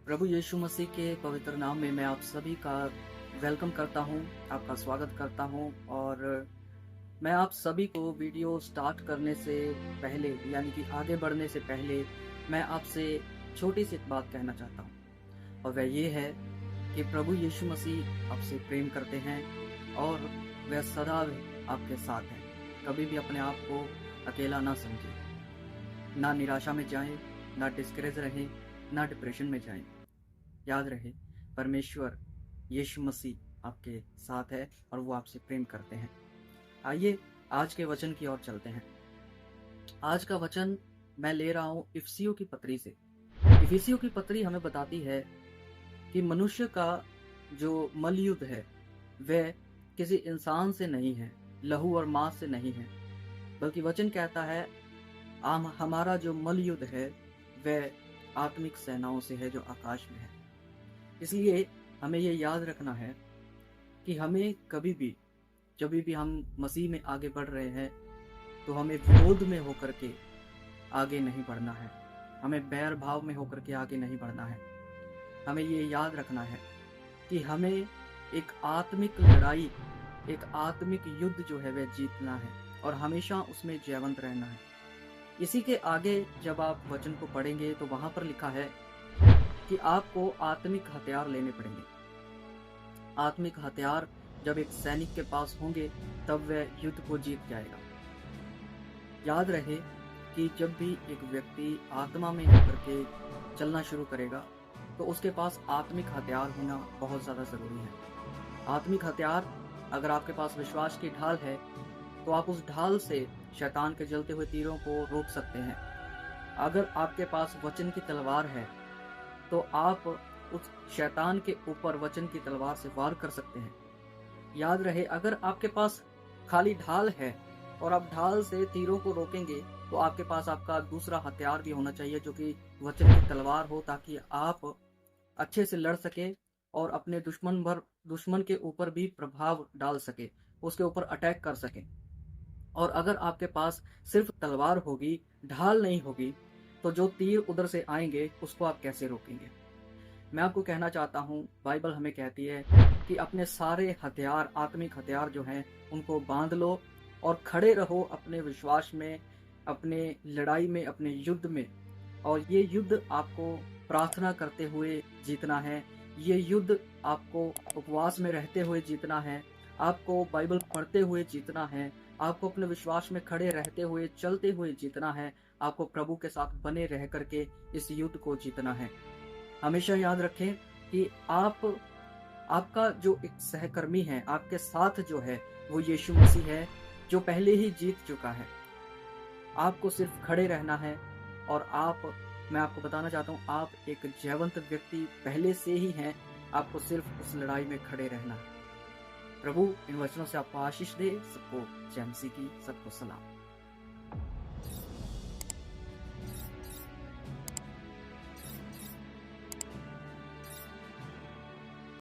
प्रभु यीशु मसीह के पवित्र नाम में मैं आप सभी का वेलकम करता हूं, आपका स्वागत करता हूं। और मैं आप सभी को वीडियो स्टार्ट करने से पहले यानी कि आगे बढ़ने से पहले मैं आपसे छोटी सी एक बात कहना चाहता हूं, और वह ये है कि प्रभु यीशु मसीह आपसे प्रेम करते हैं और वह सदा आपके साथ हैं। कभी भी अपने आप को अकेला ना समझें, ना निराशा में जाएं, ना डिस्करेज रहें, ना डिप्रेशन में जाएं। याद रहे, परमेश्वर यीशु मसीह आपके साथ है और वो आपसे प्रेम करते हैं। आइए आज के वचन की ओर चलते हैं। आज का वचन मैं ले रहा हूं इफिसियों की पत्री से। इफिसियों की पत्री हमें बताती है कि मनुष्य का जो मलयुद्ध है वह किसी इंसान से नहीं है, लहू और मांस से नहीं है, बल्कि वचन कहता है हमारा जो मलयुद्ध है वह आत्मिक सेनाओं से है जो आकाश में है। इसलिए हमें ये याद रखना है कि हमें कभी भी जब भी हम मसीह में आगे बढ़ रहे हैं तो हमें विरोध में होकर के आगे नहीं बढ़ना है, हमें बैर भाव में होकर के आगे नहीं बढ़ना है। हमें ये याद रखना है कि हमें एक आत्मिक लड़ाई, एक आत्मिक युद्ध जो है वह जीतना है और हमेशा उसमें जयवंत रहना है। इसी के आगे जब आप वचन को पढ़ेंगे तो वहां पर लिखा है कि आपको आत्मिक हथियार लेने पड़ेंगे। आत्मिक हथियार जब एक सैनिक के पास होंगे तब वह युद्ध को जीत जाएगा। याद रहे कि जब भी एक व्यक्ति आत्मा में होकर के चलना शुरू करेगा तो उसके पास आत्मिक हथियार होना बहुत ज़्यादा ज़रूरी है। आत्मिक हथियार, अगर आपके पास विश्वास की ढाल है तो आप उस ढाल से शैतान के जलते हुए तीरों को रोक सकते हैं। अगर आपके पास वचन की तलवार है तो आप उस शैतान के ऊपर वचन की तलवार से वार कर सकते हैं। याद रहे, अगर आपके पास खाली ढाल है और आप ढाल से तीरों को रोकेंगे तो आपके पास आपका दूसरा हथियार भी होना चाहिए जो कि वचन की तलवार हो, ताकि आप अच्छे से लड़ सके और अपने दुश्मन के ऊपर भी प्रभाव डाल सके, उसके ऊपर अटैक कर सके। और अगर आपके पास सिर्फ तलवार होगी, ढाल नहीं होगी, तो जो तीर उधर से आएंगे उसको आप कैसे रोकेंगे। मैं आपको कहना चाहता हूँ, बाइबल हमें कहती है कि अपने सारे हथियार, आत्मिक हथियार जो हैं उनको बांध लो और खड़े रहो अपने विश्वास में, अपने लड़ाई में, अपने युद्ध में। और ये युद्ध आपको प्रार्थना करते हुए जीतना है, ये युद्ध आपको उपवास में रहते हुए जीतना है, आपको बाइबल पढ़ते हुए जीतना है, आपको अपने विश्वास में खड़े रहते हुए, चलते हुए जीतना है। आपको प्रभु के साथ बने रह करके इस युद्ध को जीतना है। हमेशा याद रखें कि आपका जो एक सहकर्मी है, आपके साथ जो है वो यीशु मसीह है जो पहले ही जीत चुका है। आपको सिर्फ खड़े रहना है और मैं आपको बताना चाहता हूँ, आप एक जयवंत व्यक्ति पहले से ही हैं। आपको सिर्फ उस लड़ाई में खड़े रहना है। प्रभु इन वचनों से आपको आशीष दे। सबको जय मसीह की, सबको सलाम।